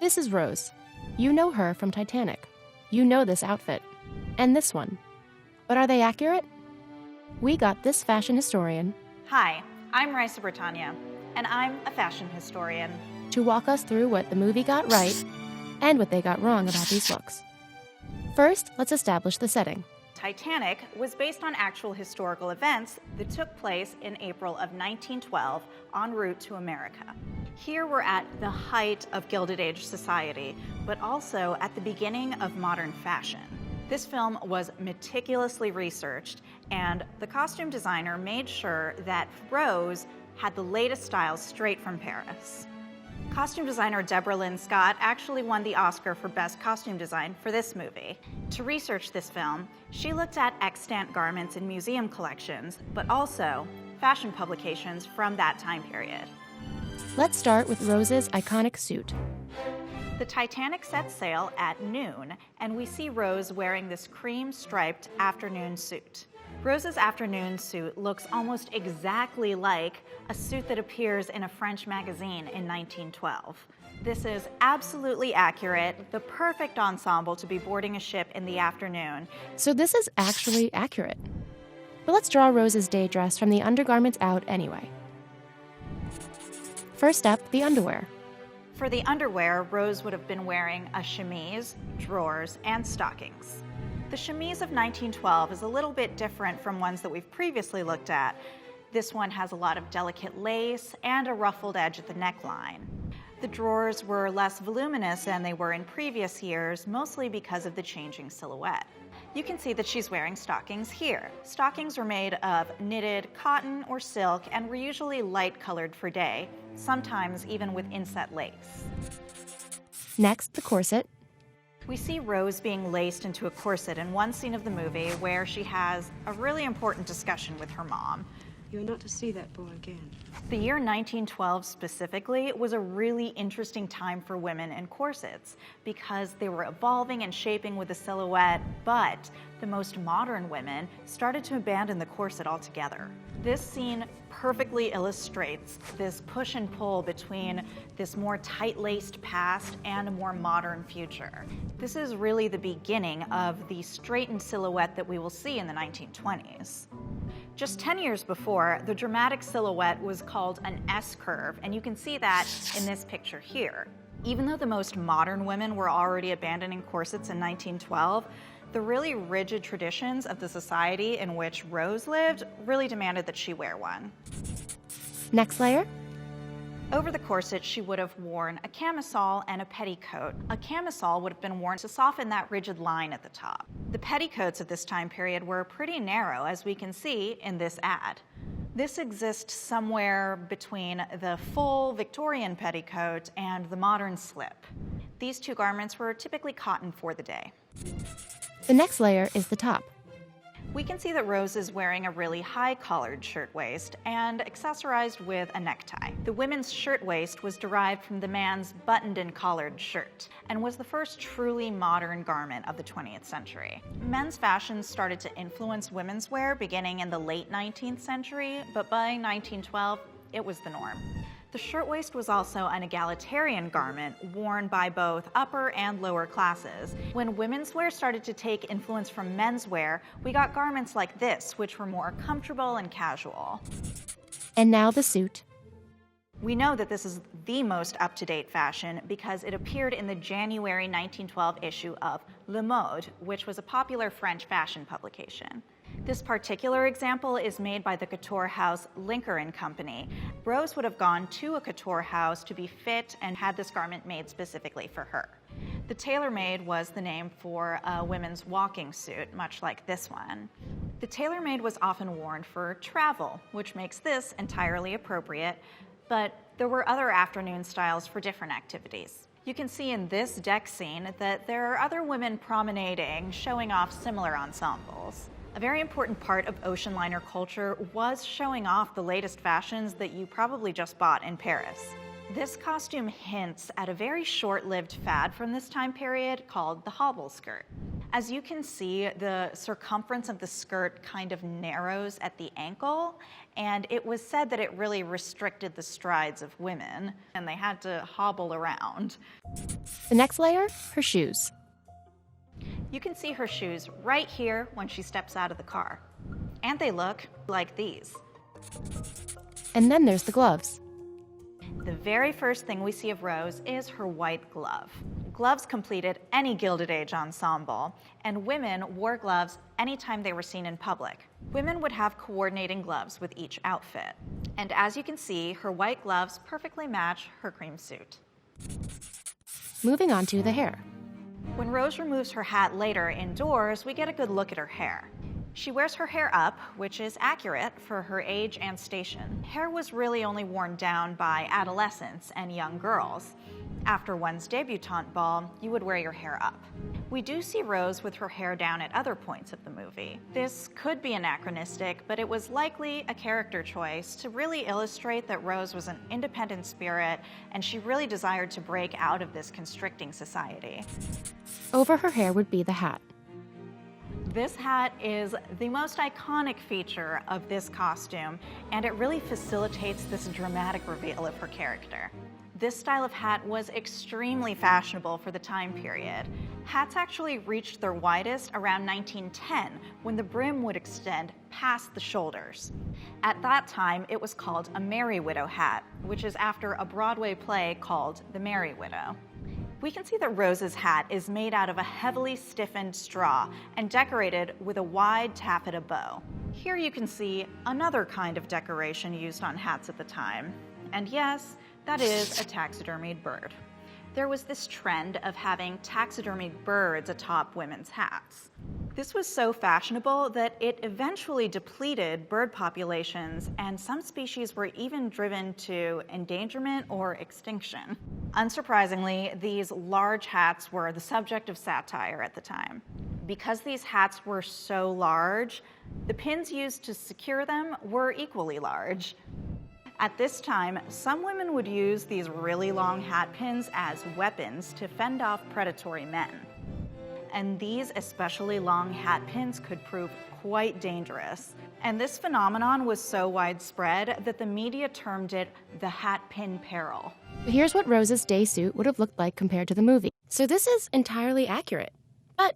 This is Rose. You know her from Titanic. You know this outfit. And this one. But are they accurate? We got this fashion historian. Hi, I'm Raisa Britannia, and I'm a fashion historian. To walk us through what the movie got right and what they got wrong about these looks. First, let's establish the setting. Titanic was based on actual historical events that took place in April of 1912 en route to America. Here we're at the height of Gilded Age society, but also at the beginning of modern fashion. This film was meticulously researched, and the costume designer made sure that Rose had the latest styles straight from Paris. Costume designer Deborah Lynn Scott actually won the Oscar for Best Costume Design for this movie. To research this film, she looked at extant garments in museum collections, but also fashion publications from that time period. Let's start with Rose's iconic suit. The Titanic sets sail at noon, and we see Rose wearing this cream-striped afternoon suit. Rose's afternoon suit looks almost exactly like a suit that appears in a French magazine in 1912. This is absolutely accurate, the perfect ensemble to be boarding a ship in the afternoon. So this is actually accurate. But let's draw Rose's day dress from the undergarments out anyway. First up, the underwear. For the underwear, Rose would have been wearing a chemise, drawers, and stockings. The chemise of 1912 is a little bit different from ones that we've previously looked at. This one has a lot of delicate lace and a ruffled edge at the neckline. The drawers were less voluminous than they were in previous years, mostly because of the changing silhouette. You can see that she's wearing stockings here. Stockings were made of knitted cotton or silk and were usually light colored for day, sometimes even with inset lace. Next, the corset. We see Rose being laced into a corset in one scene of the movie where she has a really important discussion with her mom. You're not to see that boy again. The year 1912 specifically was a really interesting time for women in corsets because they were evolving and shaping with the silhouette, but the most modern women started to abandon the corset altogether. This scene perfectly illustrates this push and pull between this more tight-laced past and a more modern future. This is really the beginning of the straightened silhouette that we will see in the 1920s. Just 10 years before, the dramatic silhouette was called an S-curve, and you can see that in this picture here. Even though the most modern women were already abandoning corsets in 1912, the really rigid traditions of the society in which Rose lived really demanded that she wear one. Next layer. Over the corset, she would have worn a camisole and a petticoat. A camisole would have been worn to soften that rigid line at the top. The petticoats at this time period were pretty narrow, as we can see in this ad. This exists somewhere between the full Victorian petticoat and the modern slip. These two garments were typically cotton for the day. The next layer is the top. We can see that Rose is wearing a really high-collared shirtwaist and accessorized with a necktie. The women's shirtwaist was derived from the man's buttoned and collared shirt and was the first truly modern garment of the 20th century. Men's fashion started to influence women's wear beginning in the late 19th century, but by 1912, it was the norm. The shirtwaist was also an egalitarian garment worn by both upper and lower classes. When women's wear started to take influence from men's wear, we got garments like this, which were more comfortable and casual. And now the suit. We know that this is the most up-to-date fashion because it appeared in the January 1912 issue of Le Mode, which was a popular French fashion publication. This particular example is made by the couture house Linker & Company. Rose would have gone to a couture house to be fit and had this garment made specifically for her. The tailor-made was the name for a women's walking suit, much like this one. The tailor-made was often worn for travel, which makes this entirely appropriate, but there were other afternoon styles for different activities. You can see in this deck scene that there are other women promenading, showing off similar ensembles. A very important part of ocean liner culture was showing off the latest fashions that you probably just bought in Paris. This costume hints at a very short-lived fad from this time period called the Hobble Skirt. As you can see, the circumference of the skirt kind of narrows at the ankle, and it was said that it really restricted the strides of women, and they had to hobble around. The next layer, her shoes. You can see her shoes right here when she steps out of the car. And they look like these. And then there's the gloves. The very first thing we see of Rose is her white glove. Gloves completed any Gilded Age ensemble, and women wore gloves anytime they were seen in public. Women would have coordinating gloves with each outfit. And as you can see, her white gloves perfectly match her cream suit. Moving on to the hair. When Rose removes her hat later indoors, we get a good look at her hair. She wears her hair up, which is accurate for her age and station. Hair was really only worn down by adolescents and young girls. After one's debutante ball, you would wear your hair up. We do see Rose with her hair down at other points of the movie. This could be anachronistic, but it was likely a character choice to really illustrate that Rose was an independent spirit and she really desired to break out of this constricting society. Over her hair would be the hat. This hat is the most iconic feature of this costume, and it really facilitates this dramatic reveal of her character. This style of hat was extremely fashionable for the time period. Hats actually reached their widest around 1910, when the brim would extend past the shoulders. At that time, it was called a Merry Widow hat, which is after a Broadway play called The Merry Widow. We can see that Rose's hat is made out of a heavily stiffened straw and decorated with a wide taffeta bow. Here you can see another kind of decoration used on hats at the time. And yes, that is a taxidermied bird. There was this trend of having taxidermied birds atop women's hats. This was so fashionable that it eventually depleted bird populations, and some species were even driven to endangerment or extinction. Unsurprisingly, these large hats were the subject of satire at the time. Because these hats were so large, the pins used to secure them were equally large. At this time, some women would use these really long hat pins as weapons to fend off predatory men. And these especially long hat pins could prove quite dangerous. And this phenomenon was so widespread that the media termed it the hat pin peril. But here's what Rose's day suit would have looked like compared to the movie. So this is entirely accurate. But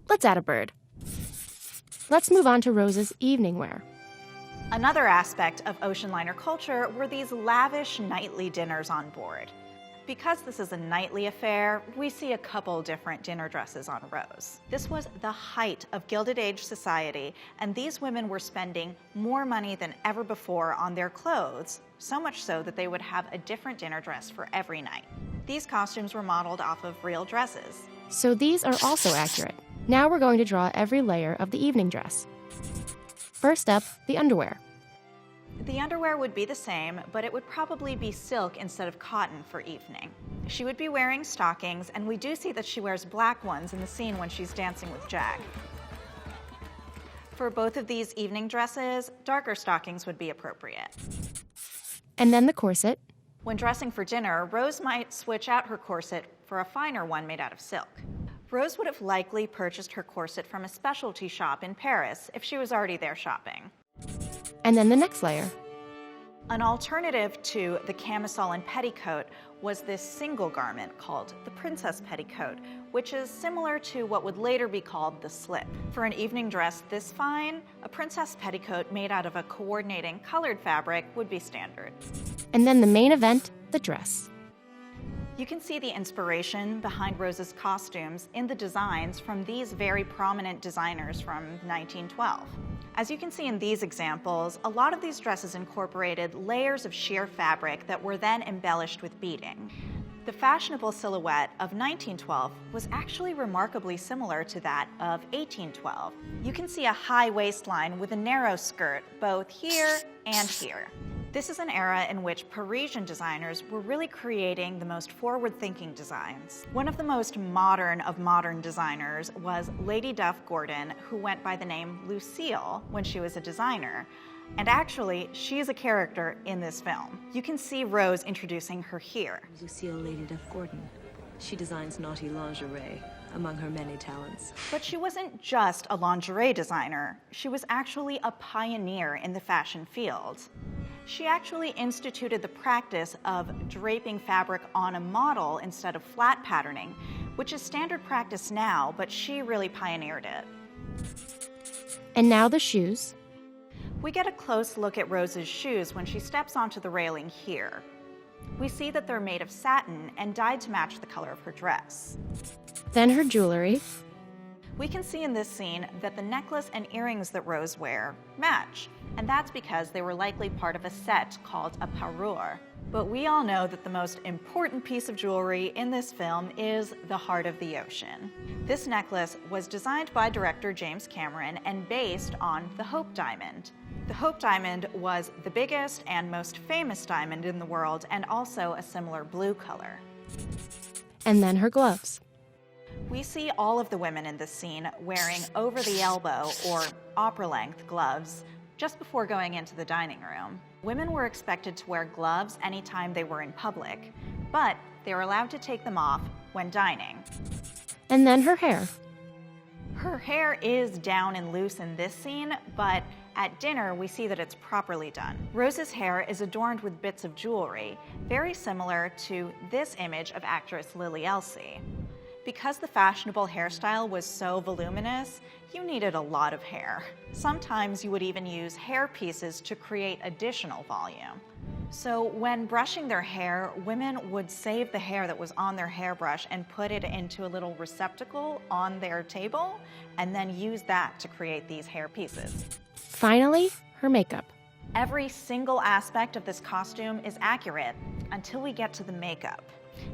let's add a bird. Let's move on to Rose's evening wear. Another aspect of ocean liner culture were these lavish nightly dinners on board. Because this is a nightly affair, we see a couple different dinner dresses on Rose. This was the height of Gilded Age society, and these women were spending more money than ever before on their clothes, so much so that they would have a different dinner dress for every night. These costumes were modeled off of real dresses. So these are also accurate. Now we're going to draw every layer of the evening dress. First up, the underwear. The underwear would be the same, but it would probably be silk instead of cotton for evening. She would be wearing stockings, and we do see that she wears black ones in the scene when she's dancing with Jag. For both of these evening dresses, darker stockings would be appropriate. And then the corset. When dressing for dinner, Rose might switch out her corset for a finer one made out of silk. Rose would have likely purchased her corset from a specialty shop in Paris if she was already there shopping. And then the next layer. An alternative to the camisole and petticoat was this single garment called the princess petticoat, which is similar to what would later be called the slip. For an evening dress this fine, a princess petticoat made out of a coordinating colored fabric would be standard. And then the main event, the dress. You can see the inspiration behind Rose's costumes in the designs from these very prominent designers from 1912. As you can see in these examples, a lot of these dresses incorporated layers of sheer fabric that were then embellished with beading. The fashionable silhouette of 1912 was actually remarkably similar to that of 1812. You can see a high waistline with a narrow skirt both here and here. This is an era in which Parisian designers were really creating the most forward-thinking designs. One of the most modern of modern designers was Lady Duff Gordon, who went by the name Lucille when she was a designer. And actually, she's a character in this film. You can see Rose introducing her here. Lucille Lady Duff Gordon. She designs naughty lingerie, among her many talents. But she wasn't just a lingerie designer. She was actually a pioneer in the fashion field. She actually instituted the practice of draping fabric on a model instead of flat patterning, which is standard practice now, but she really pioneered it. And now the shoes. We get a close look at Rose's shoes when she steps onto the railing here. We see that they're made of satin and dyed to match the color of her dress. Then her jewelry. We can see in this scene that the necklace and earrings that Rose wear match, and that's because they were likely part of a set called a parure. But we all know that the most important piece of jewelry in this film is the Heart of the Ocean. This necklace was designed by director James Cameron and based on the Hope Diamond. The Hope Diamond was the biggest and most famous diamond in the world, and also a similar blue color. And then her gloves. We see all of the women in this scene wearing over-the-elbow or opera-length gloves just before going into the dining room. Women were expected to wear gloves anytime they were in public, but they were allowed to take them off when dining. And then her hair. Her hair is down and loose in this scene, but at dinner we see that it's properly done. Rose's hair is adorned with bits of jewelry, very similar to this image of actress Lily Elsie. Because the fashionable hairstyle was so voluminous, you needed a lot of hair. Sometimes you would even use hair pieces to create additional volume. So when brushing their hair, women would save the hair that was on their hairbrush and put it into a little receptacle on their table, and then use that to create these hair pieces. Finally, her makeup. Every single aspect of this costume is accurate until we get to the makeup.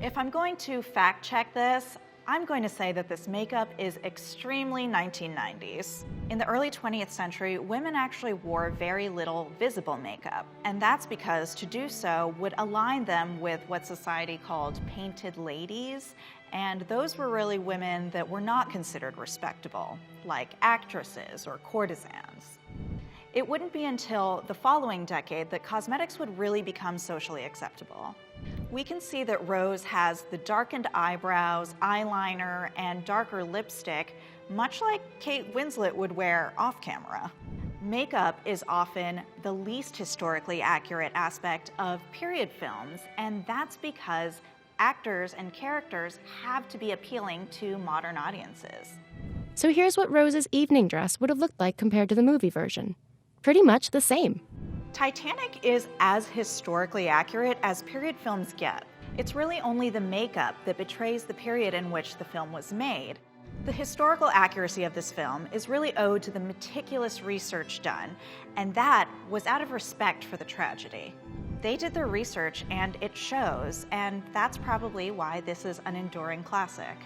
If I'm going to fact check this, I'm going to say that this makeup is extremely 1990s. In the early 20th century, women actually wore very little visible makeup, and that's because to do so would align them with what society called painted ladies, and those were really women that were not considered respectable, like actresses or courtesans. It wouldn't be until the following decade that cosmetics would really become socially acceptable. We can see that Rose has the darkened eyebrows, eyeliner, and darker lipstick, much like Kate Winslet would wear off camera. Makeup is often the least historically accurate aspect of period films, and that's because actors and characters have to be appealing to modern audiences. So here's what Rose's evening dress would have looked like compared to the movie version. Pretty much the same. Titanic is as historically accurate as period films get. It's really only the makeup that betrays the period in which the film was made. The historical accuracy of this film is really owed to the meticulous research done, and that was out of respect for the tragedy. They did their research and it shows, and that's probably why this is an enduring classic.